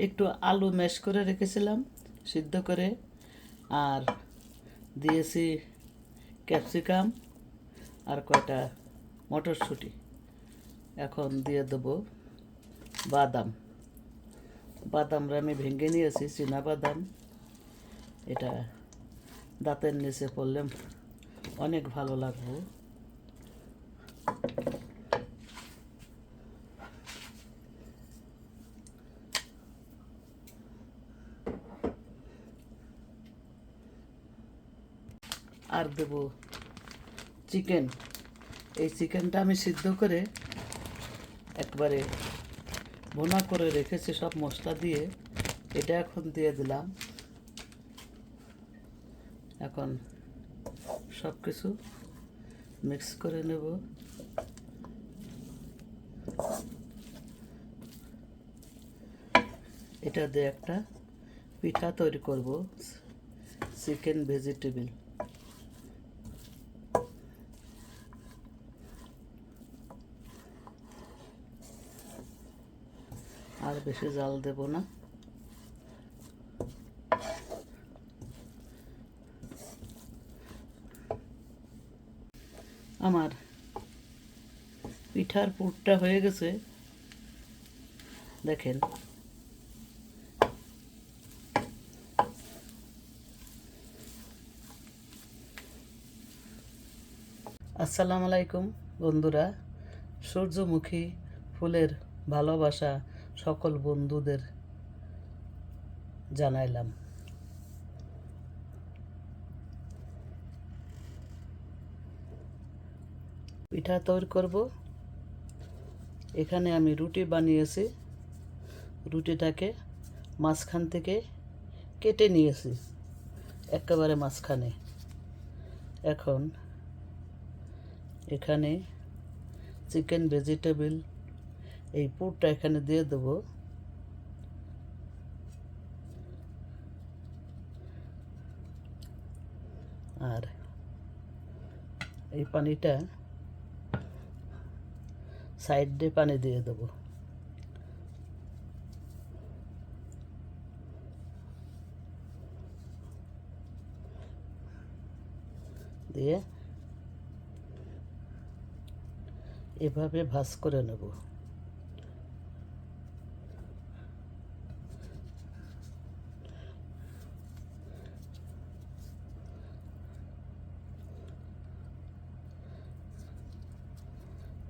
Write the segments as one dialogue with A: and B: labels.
A: একটু আলু ম্যাশ করে রেখেছিলাম সিদ্ধ করে, আর দিয়েছি ক্যাপসিকাম আর কয়টা মটরশুঁটি। এখন দিয়ে দেবো বাদাম। বাদামরা আমি ভেঙে নিয়েছি, চীনা বাদাম। এটা দাঁতের নিচে পড়লে অনেক ভালো লাগবে। আর দেব চিকেন। এই চিকেনটা আমি সিদ্ধ করে একবারে ভুনা করে রেখেছি সব মশলা দিয়ে। এটা এখন দিয়ে দিলাম। এখন সব কিছু মিক্স করে নেব। এটা দিয়ে একটা পিঠা তৈরি করব, চিকেন ভেজিটেবল। আর বেশি জাল দেব না। আমার পিঠার পুরটা হয়ে গেছে, দেখেন। আসসালামু আলাইকুম বন্ধুরা। সূর্যমুখী ফুলের ভালোবাসা সকল বন্ধুদের জানাইলাম। পিঠা তৈরি করব। এখানে আমি রুটি বানিয়েছি। রুটিটাকে মাঝখান থেকে কেটে নিয়েছি, একেবারে মাঝখানে। এখন এখানে চিকেন ভেজিটেবল এই পুরটা এখানে দিয়ে দেব। আর এই পানিটা সাইড দিয়ে পানি দিয়ে দেব। দিয়ে এভাবে ভাঁজ করে নেব।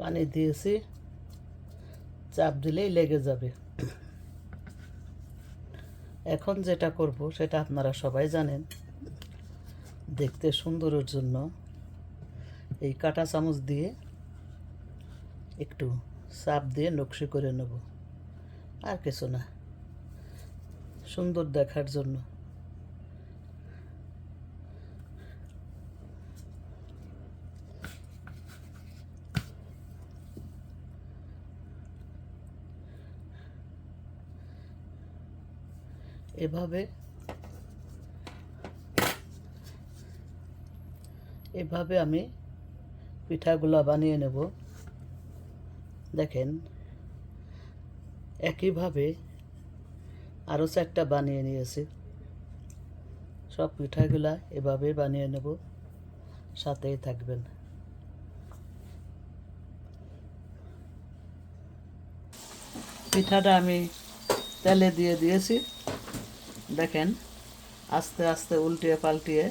A: পানি দিয়েছি, চাপ দিলেই লেগে যাবে। এখন যেটা করব সেটা আপনারা সবাই জানেন। দেখতে সুন্দরের জন্য এই কাঁটা চামচ দিয়ে একটু চাপ দিয়ে নকশি করে নেব, আর কিছু না, সুন্দর দেখার জন্য। এভাবে এভাবে আমি পিঠাগুলো বানিয়ে নেব। দেখেন, একইভাবে আরও 4টা বানিয়ে নিয়েছি। সব পিঠাগুলা এভাবে বানিয়ে নেব, সাথেই থাকবেন। পিঠাটা আমি তেলে দিয়ে দিয়েছি। দেখেন, আস্তে আস্তে উল্টিয়ে পাল্টিয়ে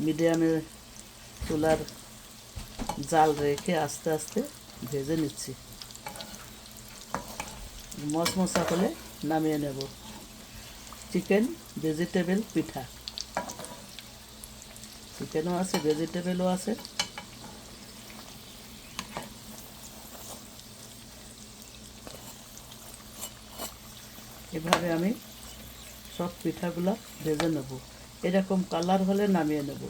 A: মিডিয়ামে চুলার জাল রেখে আস্তে আস্তে ভেজে নিচ্ছি। মচমচা হলে নামিয়ে নেব। চিকেন ভেজিটেবল পিঠা, চিকেনও আছে, ভেজিটেবলও আছে। এভাবে আমি সব পিঠাগুলো ভেজে নেব। এরকম কালার হলে নামিয়ে নেব।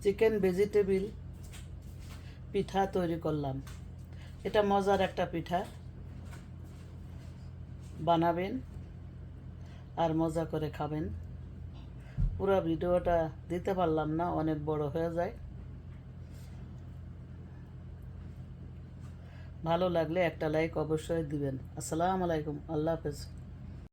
A: চিকেন ভেজিটেবল পিঠা তৈরি করলাম। এটা মজার একটা পিঠা, বানাবেন আর মজা করে খাবেন। পুরো ভিডিওটা দিতে পারলাম না, অনেক বড় হয়ে যায়। ভালো লাগলে একটা লাইক অবশ্যই দিবেন। আসসালামু আলাইকুম, আল্লাহ হাফেজ।